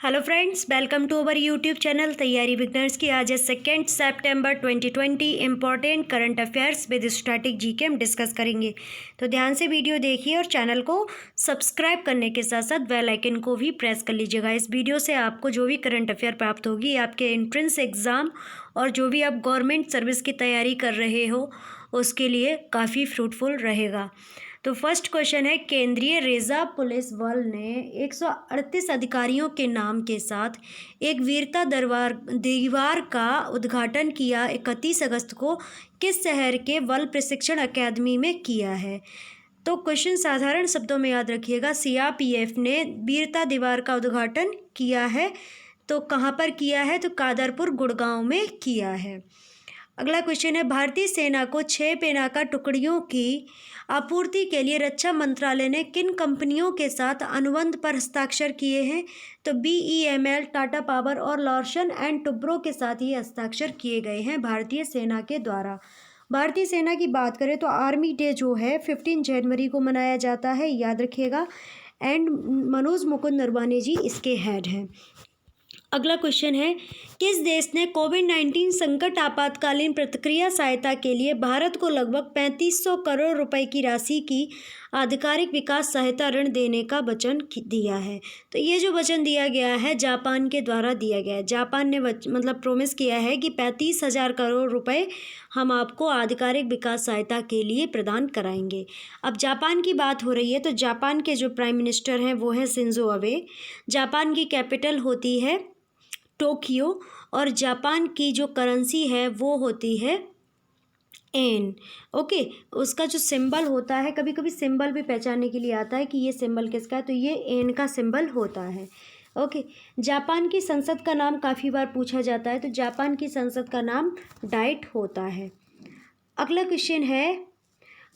Hello friends, welcome to our YouTube channel तैयारी beginners की। आज है 2 सितंबर 2020। Important current affairs with static GK हम डिस्कस करेंगे, तो ध्यान से वीडियो देखिए और चैनल को सब्सक्राइब करने के साथ साथ बेल आइकन को भी प्रेस कर लीजिएगा। इस वीडियो से आपको जो भी करंट अफेयर प्राप्त होगी, आपके एंट्रेंस एग्ज़ाम और जो भी आप गवर्नमेंट सर्विस की तैयारी कर रहे हो उसके लिए काफ़ी फ्रूटफुल रहेगा। तो फर्स्ट क्वेश्चन है, केंद्रीय रिजर्व पुलिस बल ने 138 अधिकारियों के नाम के साथ एक वीरता दीवार का उद्घाटन किया 31 अगस्त को किस शहर के बल प्रशिक्षण अकादमी में किया है? तो क्वेश्चन साधारण शब्दों में याद रखिएगा। सीआरपीएफ ने वीरता दीवार का उद्घाटन किया है, तो कहाँ पर किया है? तो कादरपुर गुड़गांव में किया है। अगला क्वेश्चन है, भारतीय सेना को 6 पेनाका टुकड़ियों की आपूर्ति के लिए रक्षा मंत्रालय ने किन कंपनियों के साथ अनुबंध पर हस्ताक्षर किए हैं? तो BEML, टाटा पावर और लार्सन एंड टुब्रो के साथ ये हस्ताक्षर किए गए हैं भारतीय सेना के द्वारा। भारतीय सेना की बात करें तो आर्मी डे जो है 15 जनवरी को मनाया जाता है, याद रखिएगा। एंड मनोज मुकुंद नरवाने जी इसके हेड हैं। अगला क्वेश्चन है, किस देश ने कोविड-19 संकट आपातकालीन प्रतिक्रिया सहायता के लिए भारत को लगभग 3500 करोड़ रुपए की राशि की आधिकारिक विकास सहायता ऋण देने का वचन दिया है? तो ये जो वचन दिया गया है जापान के द्वारा दिया गया है। जापान ने प्रॉमिस किया है कि 35,000 करोड़ रुपए हम आपको आधिकारिक विकास सहायता के लिए प्रदान कराएंगे। अब जापान की बात हो रही है, तो जापान के जो प्राइम मिनिस्टर हैं वो हैं शिंजो अबे। जापान की कैपिटल होती है टोक्यो और जापान की जो करेंसी है वो होती है एन। ओके, उसका जो सिंबल होता है, कभी कभी सिंबल भी पहचानने के लिए आता है कि ये सिंबल किसका है, तो ये एन का सिंबल होता है। ओके, जापान की संसद का नाम काफ़ी बार पूछा जाता है, तो जापान की संसद का नाम डाइट होता है। अगला क्वेश्चन है,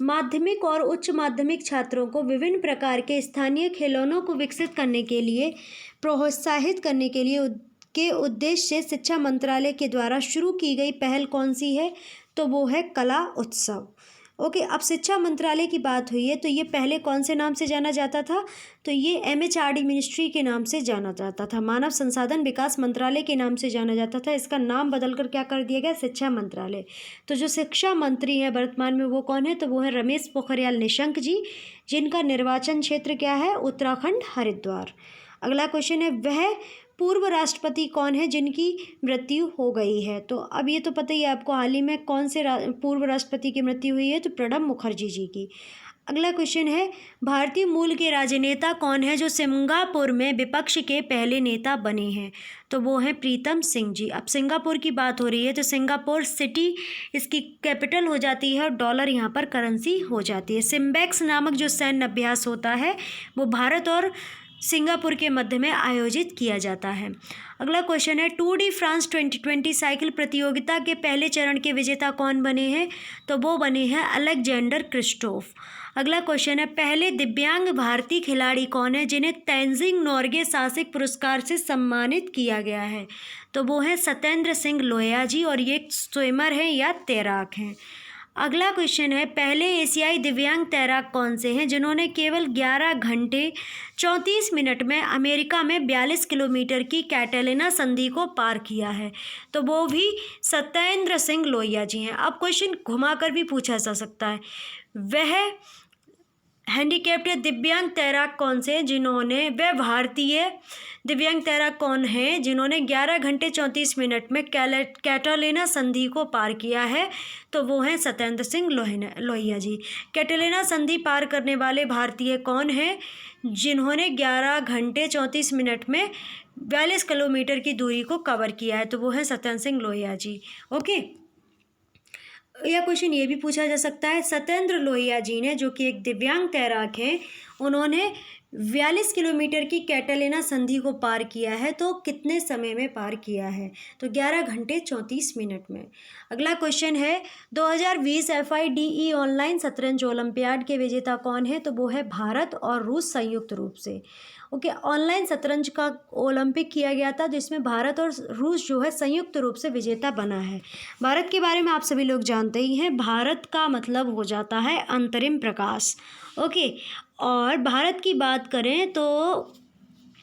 माध्यमिक और उच्च माध्यमिक छात्रों को विभिन्न प्रकार के स्थानीय खिलौनों को विकसित करने के लिए प्रोत्साहित करने के उद्देश्य से शिक्षा मंत्रालय के द्वारा शुरू की गई पहल कौन सी है? तो वो है कला उत्सव। ओके, अब शिक्षा मंत्रालय की बात हुई है, तो ये पहले कौन से नाम से जाना जाता था? तो ये MHRD मिनिस्ट्री के नाम से जाना जाता था, मानव संसाधन विकास मंत्रालय के नाम से जाना जाता था। इसका नाम बदलकर क्या कर दिया गया? शिक्षा मंत्रालय। तो जो शिक्षा मंत्री हैं वर्तमान में वो कौन है? तो वो है रमेश पोखरियाल निशंक जी, जिनका निर्वाचन क्षेत्र क्या है? उत्तराखंड हरिद्वार। अगला क्वेश्चन है, वह पूर्व राष्ट्रपति कौन है जिनकी मृत्यु हो गई है? तो अब ये तो पता ही है आपको, हाल ही में कौन से पूर्व राष्ट्रपति की मृत्यु हुई है? तो प्रणब मुखर्जी जी की। अगला क्वेश्चन है, भारतीय मूल के राजनेता कौन है जो सिंगापुर में विपक्ष के पहले नेता बने हैं? तो वो हैं प्रीतम सिंह जी। अब सिंगापुर की बात हो रही है, तो सिंगापुर सिटी इसकी कैपिटल हो जाती है और डॉलर यहाँ पर करेंसी हो जाती है। सिम्बेक्स नामक जो सैन्य अभ्यास होता है वो भारत और सिंगापुर के मध्य में आयोजित किया जाता है। अगला क्वेश्चन है, टूर डी फ्रांस 2020 साइकिल प्रतियोगिता के पहले चरण के विजेता कौन बने हैं? तो वो बने हैं अलेक्जेंडर क्रिस्टोफ। अगला क्वेश्चन है, पहले दिव्यांग भारतीय खिलाड़ी कौन है जिन्हें तेंजिंग नोर्गे साहसिक पुरस्कार से सम्मानित किया गया है? तो वो हैं सत्येंद्र सिंह लोहिया जी, और ये स्विमर हैं या तैराक हैं। अगला क्वेश्चन है, पहले एशियाई दिव्यांग तैराक कौन से हैं जिन्होंने केवल 11 घंटे 34 मिनट में अमेरिका में 42 किलोमीटर की कैटेलिना संधि को पार किया है? तो वो भी सत्येंद्र सिंह लोहिया जी हैं। अब क्वेश्चन घुमाकर भी पूछा जा सकता है, वह हैंडीकैप्ड या दिव्यांग तैराक कौन से हैं जिन्होंने, वह भारतीय दिव्यांग तैराक कौन है जिन्होंने 11 घंटे 34 मिनट में कैटेलिना संधि को पार किया है? तो वो हैं सत्येंद्र सिंह लोहिया जी। कैटेलिना संधि पार करने वाले भारतीय कौन हैं जिन्होंने 11 घंटे 34 मिनट में 42 किलोमीटर की दूरी को कवर किया है? तो वो हैं सत्येंद्र सिंह लोहिया जी। ओके, यह क्वेश्चन ये भी पूछा जा सकता है, सत्येंद्र लोहिया जी ने, जो कि एक दिव्यांग तैराक हैं, उन्होंने 42 किलोमीटर की कैटेलिना संधि को पार किया है, तो कितने समय में पार किया है? तो 11 घंटे 34 मिनट में। अगला क्वेश्चन है, 2020 FIDE ऑनलाइन शतरंज ओलंपियाड के विजेता कौन है? तो वो है भारत और रूस संयुक्त रूप से। ओके, ऑनलाइन शतरंज का ओलंपिक किया गया था जिसमें भारत और रूस जो है संयुक्त रूप से विजेता बना है। भारत के बारे में आप सभी लोग जानते ही हैं, भारत का मतलब हो जाता है अंतरिम प्रकाश। ओके, और भारत की बात करें तो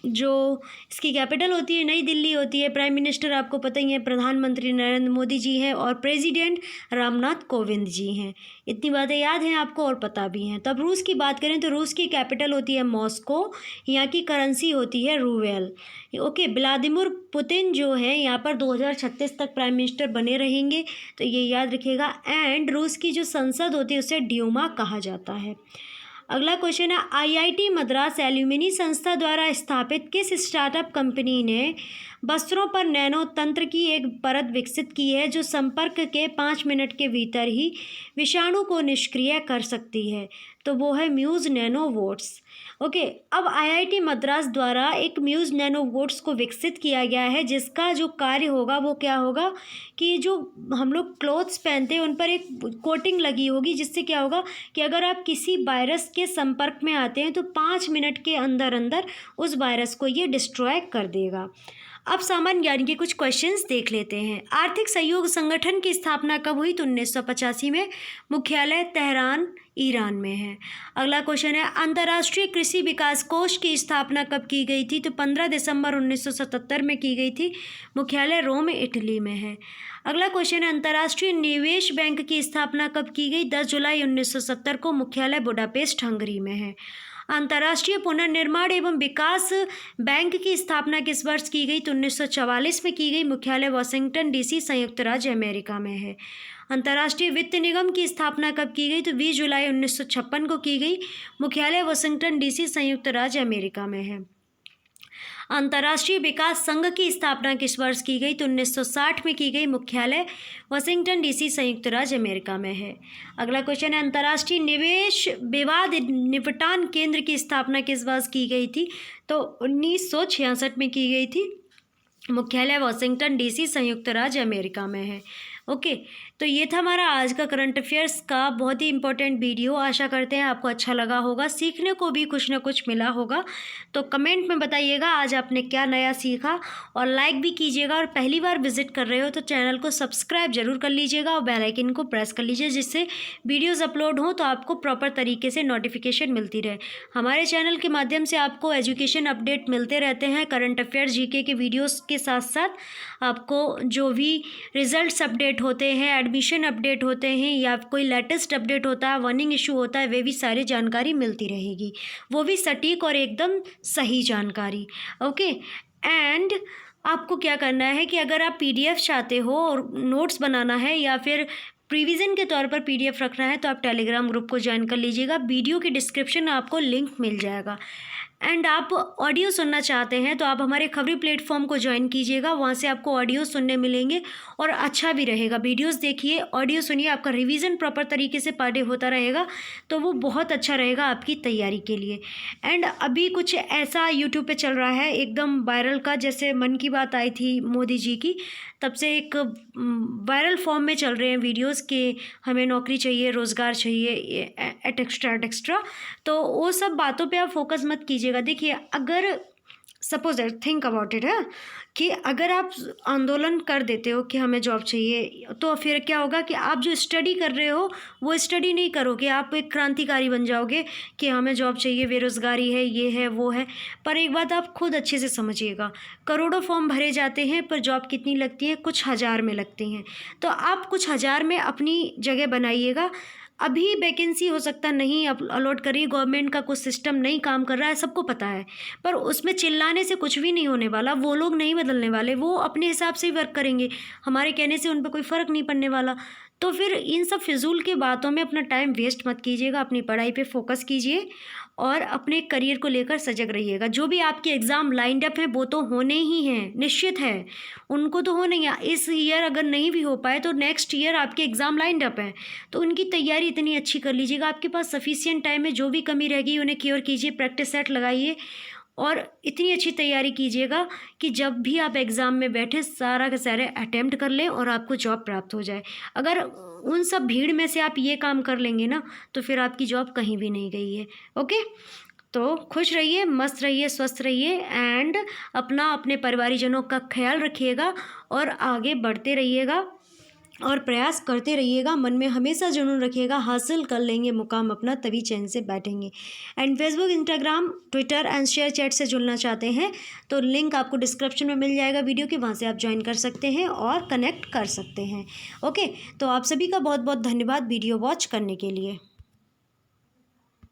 जो इसकी कैपिटल होती है नई दिल्ली होती है। प्राइम मिनिस्टर आपको पता ही है प्रधानमंत्री नरेंद्र मोदी जी हैं और प्रेसिडेंट रामनाथ कोविंद जी हैं। इतनी बातें याद हैं आपको और पता भी हैं। तो अब रूस की बात करें तो रूस की कैपिटल होती है मॉस्को, यहाँ की करेंसी होती है रूबेल। ओके, व्लादिमीर पुतिन जो है यहाँ पर 2036 तक प्राइम मिनिस्टर बने रहेंगे, तो ये याद रखिएगा। एंड रूस की जो संसद होती है उसे ड्यूमा कहा जाता है। अगला क्वेश्चन है, आईआईटी मद्रास एल्यूमिनी संस्था द्वारा स्थापित किस स्टार्टअप कंपनी ने वस्त्रों पर नैनो तंत्र की एक परत विकसित की है जो संपर्क के 5 मिनट के भीतर ही विषाणु को निष्क्रिय कर सकती है? तो वो है म्यूज नैनोवोट्स। ओके, अब आईआईटी मद्रास द्वारा एक म्यूज नैनोवोट्स को विकसित किया गया है जिसका जो कार्य होगा वो क्या होगा कि जो हम लोग क्लोथ्स पहनते हैं उन पर एक कोटिंग लगी होगी, जिससे क्या होगा कि अगर आप किसी वायरस के संपर्क में आते हैं तो 5 मिनट के अंदर अंदर उस वायरस को ये डिस्ट्रॉय कर देगा। अब सामान्य ज्ञान के कुछ क्वेश्चंस देख लेते हैं। आर्थिक सहयोग संगठन की स्थापना कब हुई? तो 1985 में। मुख्यालय तेहरान ईरान में है। अगला क्वेश्चन है, अंतर्राष्ट्रीय कृषि विकास कोष की स्थापना कब की गई थी? तो 15 दिसंबर 1977 में की गई थी। मुख्यालय रोम इटली में है। अगला क्वेश्चन है, अंतर्राष्ट्रीय निवेश बैंक की स्थापना कब की गई? 10 जुलाई 1970 को। मुख्यालय बुडापेस्ट हंगरी में है। अंतर्राष्ट्रीय पुनर्निर्माण एवं विकास बैंक की स्थापना किस वर्ष की गई? तो 1944 में की गई। मुख्यालय वाशिंगटन डीसी संयुक्त राज्य अमेरिका में है। अंतर्राष्ट्रीय वित्त निगम की स्थापना कब की गई? तो 20 जुलाई 1956 को की गई। मुख्यालय वाशिंगटन डीसी संयुक्त राज्य अमेरिका में है। अंतर्राष्ट्रीय विकास संघ की स्थापना किस वर्ष की गई? तो 1960 में की गई। मुख्यालय वाशिंगटन डीसी संयुक्त राज्य अमेरिका में है। अगला क्वेश्चन है, अंतर्राष्ट्रीय निवेश विवाद निपटान केंद्र की स्थापना किस वर्ष की गई थी? तो 1966 में की गई थी। मुख्यालय वाशिंगटन डीसी संयुक्त राज्य अमेरिका में है। ओके, तो ये था हमारा आज का करंट अफेयर्स का बहुत ही इंपॉर्टेंट वीडियो। आशा करते हैं आपको अच्छा लगा होगा, सीखने को भी कुछ ना कुछ मिला होगा। तो कमेंट में बताइएगा आज आपने क्या नया सीखा, और लाइक भी कीजिएगा। और पहली बार विजिट कर रहे हो तो चैनल को सब्सक्राइब जरूर कर लीजिएगा और बेल आइकन को प्रेस कर लीजिए, जिससे वीडियोज़ अपलोड हों तो आपको प्रॉपर तरीके से नोटिफिकेशन मिलती रहे। हमारे चैनल के माध्यम से आपको एजुकेशन अपडेट मिलते रहते हैं। करंट अफेयर्स जीके के वीडियोज़ के साथ साथ आपको जो भी रिजल्ट्स अपडेट होते हैं, एडमिशन अपडेट होते हैं, या कोई लेटेस्ट अपडेट होता है, वार्निंग इशू होता है, वे भी सारी जानकारी मिलती रहेगी, वो भी सटीक और एकदम सही जानकारी। ओके, एंड आपको क्या करना है कि अगर आप पीडीएफ चाहते हो और नोट्स बनाना है या फिर प्रिवीजन के तौर पर पीडीएफ रखना है, तो आप टेलीग्राम ग्रुप को ज्वाइन कर लीजिएगा। वीडियो के डिस्क्रिप्शन में आपको लिंक मिल जाएगा। एंड आप ऑडियो सुनना चाहते हैं तो आप हमारे खबरी प्लेटफॉर्म को ज्वाइन कीजिएगा, वहाँ से आपको ऑडियो सुनने मिलेंगे और अच्छा भी रहेगा। वीडियोस देखिए, ऑडियो सुनिए, आपका रिवीजन प्रॉपर तरीके से पर डे होता रहेगा, तो वो बहुत अच्छा रहेगा आपकी तैयारी के लिए। एंड अभी कुछ ऐसा यूट्यूब पे चल रहा है एकदम वायरल का, जैसे मन की बात आई थी मोदी जी की, तब से एक वायरल फॉर्म में चल रहे हैं वीडियोस कि हमें नौकरी चाहिए, रोज़गार चाहिए, एक्स्ट्रा। तो वो सब बातों पे आप फोकस मत कीजिएगा। देखिए, अगर सपोज थिंक अबाउट इट है कि अगर आप आंदोलन कर देते हो कि हमें जॉब चाहिए, तो फिर क्या होगा कि आप जो स्टडी कर रहे हो वो स्टडी नहीं करोगे, आप एक क्रांतिकारी बन जाओगे कि हमें जॉब चाहिए, बेरोज़गारी है, ये है, वो है। पर एक बात आप खुद अच्छे से समझिएगा, करोड़ों फॉर्म भरे जाते हैं पर जॉब कितनी लगती है? कुछ हज़ार में लगती हैं। तो आप कुछ हज़ार में अपनी जगह बनाइएगा। अभी वैकेंसी हो सकता नहीं अलॉट करिए, गवर्नमेंट का कुछ सिस्टम नहीं काम कर रहा है, सबको पता है, पर उसमें चिल्लाने से कुछ भी नहीं होने वाला। वो लोग नहीं बदलने वाले, वो अपने हिसाब से ही वर्क करेंगे, हमारे कहने से उन पर कोई फ़र्क नहीं पड़ने वाला। तो फिर इन सब फिजूल की बातों में अपना टाइम वेस्ट मत कीजिएगा, अपनी पढ़ाई पे फोकस कीजिए और अपने करियर को लेकर सजग रहिएगा। जो भी आपके एग्ज़ाम लाइंड अप हैं वो तो होने ही हैं, निश्चित है, उनको तो होने ही। इस ईयर अगर नहीं भी हो पाए तो नेक्स्ट ईयर आपके एग्ज़ाम लाइंड अप हैं, तो उनकी तैयारी इतनी अच्छी कर लीजिएगा। आपके पास सफिशिएंट टाइम है, जो भी कमी रहेगी उन्हें क्योर कीजिए, प्रैक्टिस सेट लगाइए और इतनी अच्छी तैयारी कीजिएगा कि जब भी आप एग्ज़ाम में बैठे सारा के सारे अटैम्प्ट कर लें और आपको जॉब प्राप्त हो जाए। अगर उन सब भीड़ में से आप ये काम कर लेंगे ना, तो फिर आपकी जॉब कहीं भी नहीं गई है। ओके, तो खुश रहिए, मस्त रहिए, स्वस्थ रहिए एंड अपना अपने परिवारीजनों का ख्याल रखिएगा और आगे बढ़ते रहिएगा। और प्रयास करते रहिएगा, मन में हमेशा जुनून रखिएगा, हासिल कर लेंगे मुकाम अपना, तभी चैन से बैठेंगे। And Facebook, Instagram, Twitter and share chat से जुड़ना चाहते हैं तो लिंक आपको डिस्क्रिप्शन में मिल जाएगा वीडियो के, वहाँ से आप ज्वाइन कर सकते हैं और कनेक्ट कर सकते हैं। ओके, तो आप सभी का बहुत बहुत धन्यवाद वीडियो वॉच करने के लिए।